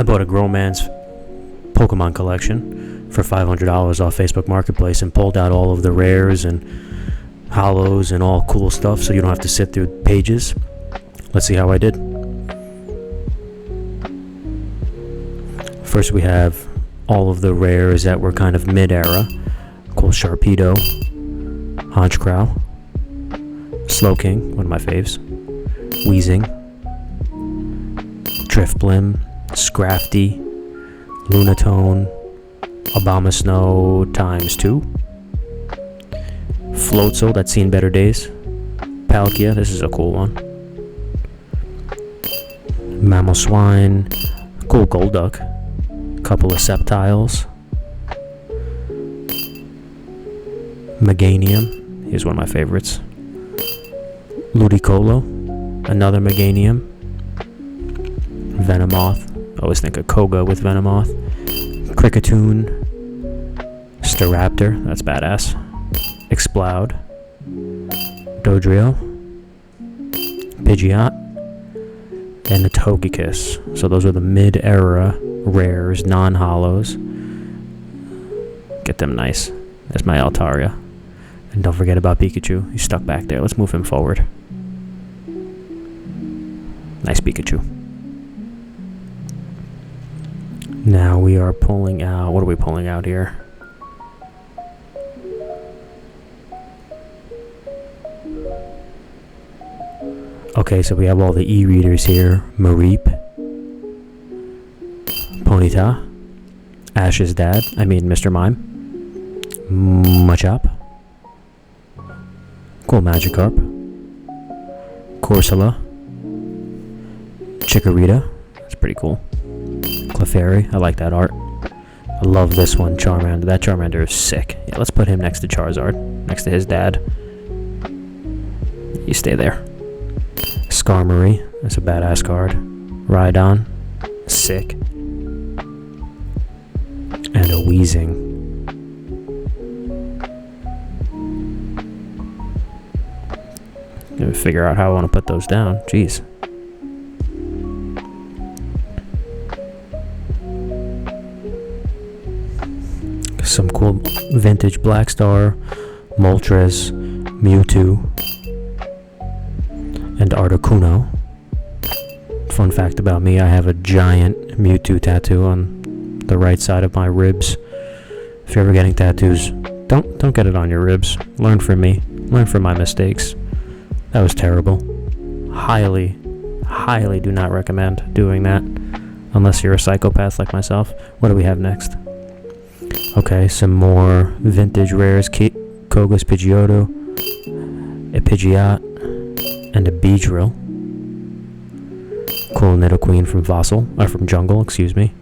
I bought a grown man's Pokemon collection for $500 off Facebook Marketplace and pulled out all of the rares and holos and all cool stuff so you don't have to sit through pages. Let's see how I did. First we have all of the rares that were kind of mid-era. Cool Sharpedo, Honchkrow, Slowking, one of my faves, Weezing, Drifblim, Scrafty, Lunatone, Abomasnow ×2, Floatzel, that's seen better days, Palkia, this is a cool one, Mamoswine, cool Golduck, couple of Sceptiles, Meganium, here's one of my favorites, Ludicolo, another Meganium, Venomoth, always think of Koga with Venomoth, Kricketune, Staraptor, that's badass, Exploud, Dodrio, Pidgeot, and the Togekiss. So those are the mid-era rares, non-holos. Get them nice. There's my Altaria. And don't forget about Pikachu. He's stuck back there. Let's move him forward. Nice Pikachu. Now we are pulling out... What are we pulling out here? Okay, so we have all the e-readers here. Mareep, Ponyta, Ash's dad, Mr. Mime, Machop, cool Magikarp, Corsola, Chikorita, that's pretty cool, Clefairy, I like that art. I love this one, Charmander. That Charmander is sick. Yeah, let's put him next to Charizard, next to his dad. You stay there. Skarmory, that's a badass card. Rhydon, sick. And a Weezing. Gotta figure out how I want to put those down. Jeez. Some cool vintage Blackstar, Moltres, Mewtwo, and Articuno. Fun fact about me, I have a giant Mewtwo tattoo on the right side of my ribs. If you're ever getting tattoos, don't get it on your ribs. Learn from me. Learn from my mistakes. That was terrible. Highly do not recommend doing that unless you're a psychopath like myself. What do we have next? Okay, some more vintage rares. Koga's Pidgeotto, a Pidgeot, and a Beedrill. Cool Nidoqueen from from Jungle, excuse me.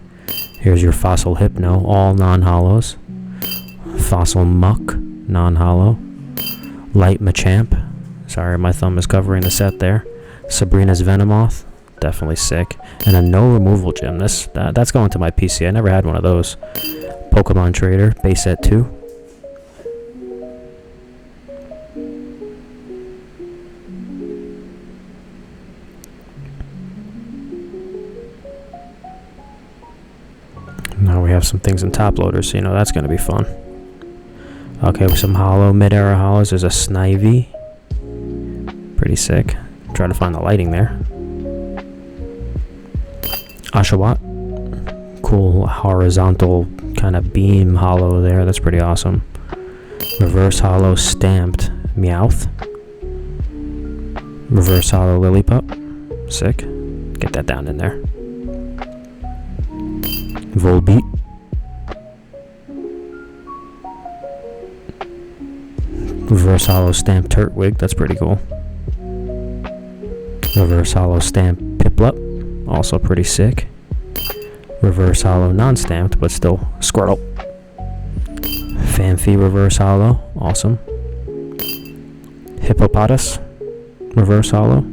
Here's your Fossil Hypno, all non-holos. Fossil Muck, non-holo. Light Machamp. Sorry, my thumb is covering the set there. Sabrina's Venomoth, definitely sick. And a no removal gem. That's going to my PC. I never had one of those. Pokemon Trader, base set 2. Now we have some things in top loaders, so you know that's going to be fun. Okay, with some holo, mid-era holos, there's a Snivy. Pretty sick. Try to find the lighting there. Oshawott. Cool horizontal kind of beam holo there. That's pretty awesome. Reverse holo stamped Meowth. Reverse holo Lillipup. Sick. Get that down in there. Volbeat. Reverse holo stamped Turtwig. That's pretty cool. Reverse holo stamped Piplup. Also pretty sick. Reverse holo non-stamped, but still Squirtle. Phanpy reverse holo. Awesome. Hippopotas. Reverse holo.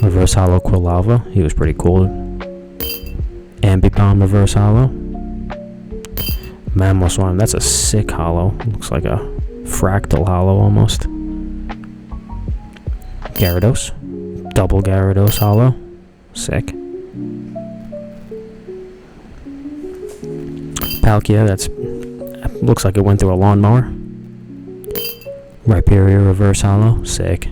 Reverse holo Quilava. He was pretty cool. Ambipom reverse holo. Mamoswine. That's a sick holo. Looks like a fractal holo almost. Gyarados. Double Gyarados holo. Sick. Palkia, that's looks like it went through a lawnmower. Rhyperior reverse holo, sick.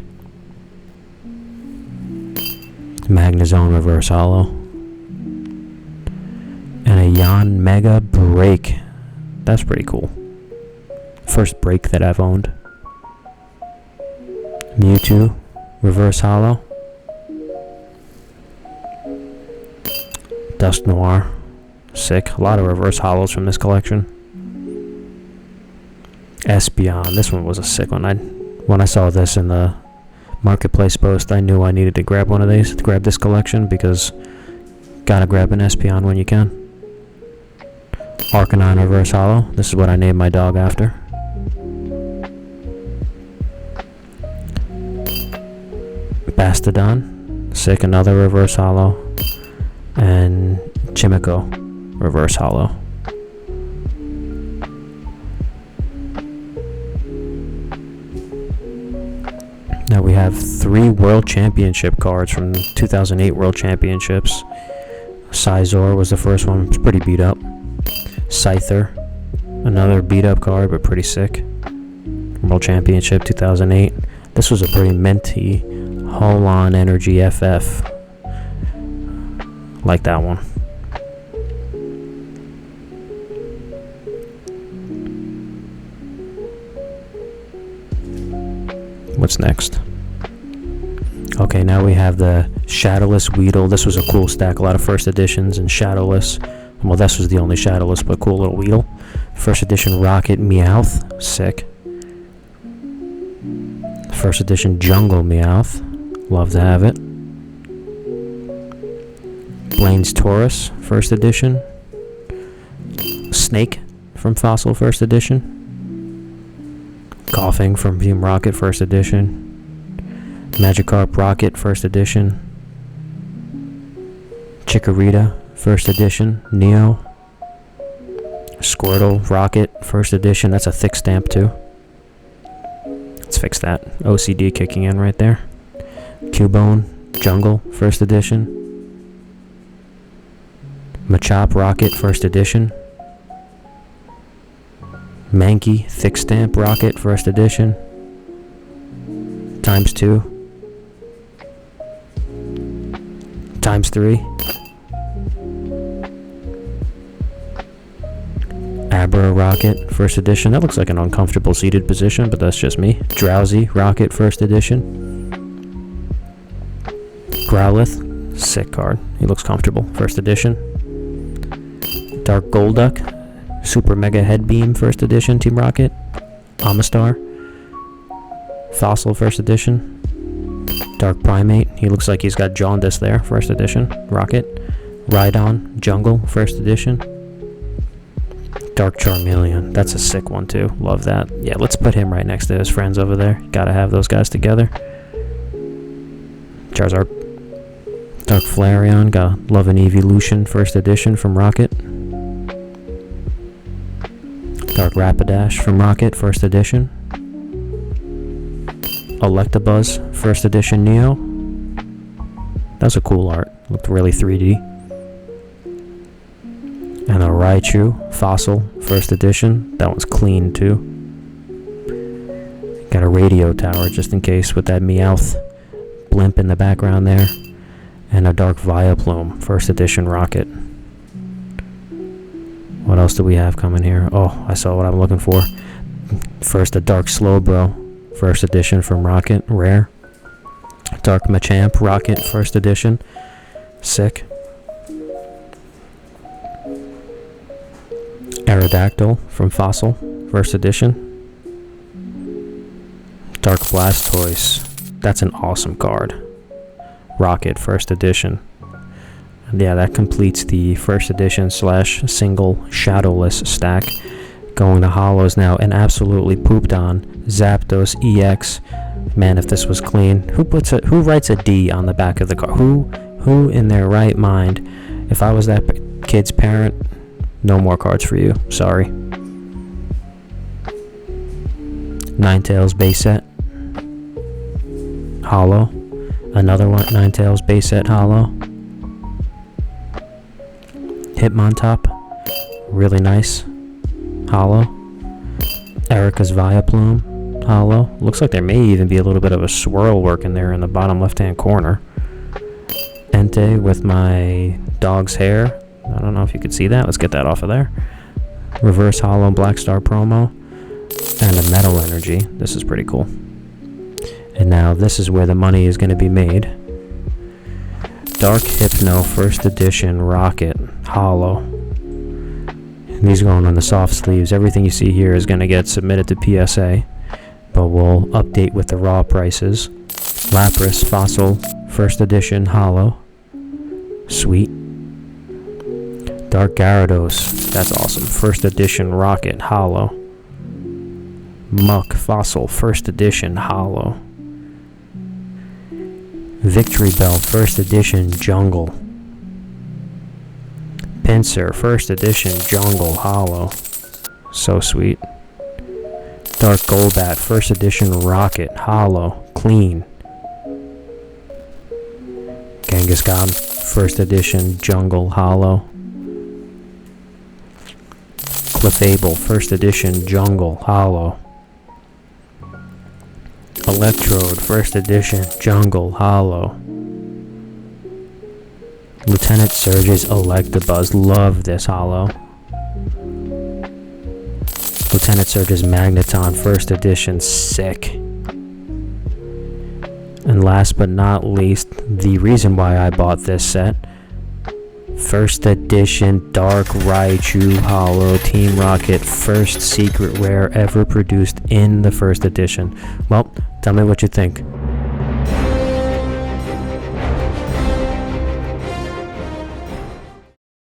Magnezone reverse holo. And a Yon Mega Break. That's pretty cool. First break that I've owned. Mewtwo reverse holo. Dust Noir, sick. A lot of reverse holos from this collection. Espeon, this one was a sick one. When I saw this in the marketplace post, I knew I needed to grab one of these, to grab this collection, because gotta grab an Espeon when you can. Arcanine reverse holo, this is what I named my dog after. Bastodon, sick, another reverse holo. And Chimico reverse holo. Now we have 3 World Championship cards from 2008 World Championships. Sizor was the first one, it's pretty beat up. Scyther, another beat up card but pretty sick. World Championship 2008. This was a pretty minty Holon Energy FF. Like that one. What's next? Okay, now we have the Shadowless Weedle. This was a cool stack. A lot of first editions and Shadowless. Well, this was the only Shadowless, but cool little Weedle. First edition Rocket Meowth. Sick. First edition Jungle Meowth. Love to have it. Blaine's Taurus, first edition. Snake from Fossil, first edition. Coughing from Team Rocket, first edition. Magikarp Rocket, first edition. Chikorita, first edition. Neo. Squirtle Rocket, first edition. That's a thick stamp too. Let's fix that. OCD kicking in right there. Cubone Jungle, first edition. Machop Rocket, first edition. Mankey Thick Stamp Rocket, first edition. Times 2. Times 3. Abra Rocket, first edition. That looks like an uncomfortable seated position, but that's just me. Drowsy Rocket, first edition. Growlithe, sick card. He looks comfortable, first edition. Dark Golduck, Super Mega Headbeam, first edition, Team Rocket. Amistar, Fossil, first edition. Dark Primate, he looks like he's got jaundice there, first edition, Rocket. Rhydon, Jungle, first edition. Dark Charmeleon, that's a sick one too, love that. Yeah, let's put him right next to his friends over there. Gotta have those guys together. Charizard. Dark Flareon, got Love and Evolution, first edition from Rocket. Dark Rapidash from Rocket, first edition. Electabuzz, first edition Neo. That was a cool art. Looked really 3D. And a Raichu, Fossil, first edition. That one's clean too. Got a radio tower just in case with that Meowth blimp in the background there. And a Dark Vileplume, first edition Rocket. What else do we have coming here? Oh, I saw what I'm looking for. First, a Dark Slowbro, first edition from Rocket, rare. Dark Machamp, Rocket, first edition, sick. Aerodactyl from Fossil, first edition. Dark Blastoise, that's an awesome card. Rocket, first edition. Yeah, that completes the first edition / single Shadowless stack. Going to holos now, and absolutely pooped on Zapdos EX. Man, if this was clean, who writes a D on the back of the card? Who in their right mind? If I was that kid's parent, no more cards for you. Sorry. Ninetales base set. Holo. Another one, Ninetales base set holo. Hitmontop, really nice. Holo. Erica's Viaplume. Holo. Looks like there may even be a little bit of a swirl working there in the bottom left-hand corner. Entei with my dog's hair. I don't know if you could see that. Let's get that off of there. Reverse Holo Black Star promo. And a Metal Energy. This is pretty cool. And now this is where the money is going to be made. Dark Hypno First Edition Rocket Holo. And these going on the soft sleeves. Everything you see here is going to get submitted to PSA. But we'll update with the raw prices. Lapras Fossil First Edition Holo. Sweet. Dark Gyarados. That's awesome. First Edition Rocket Holo. Muck Fossil First Edition Holo. Victory Bell First Edition Jungle. Pinsir First Edition Jungle Holo. So sweet. Dark Golbat First Edition Rocket Holo. Clean. Kangaskhan First Edition Jungle Holo. Clefable First Edition Jungle Holo. Electrode First Edition Jungle Holo. Lieutenant Surge's Electabuzz. Love this Holo. Lieutenant Surge's Magneton First Edition. Sick. And last but not least, the reason why I bought this set. First Edition Dark Raichu Holo Team Rocket, first secret rare ever produced in the first edition. Well, tell me what you think.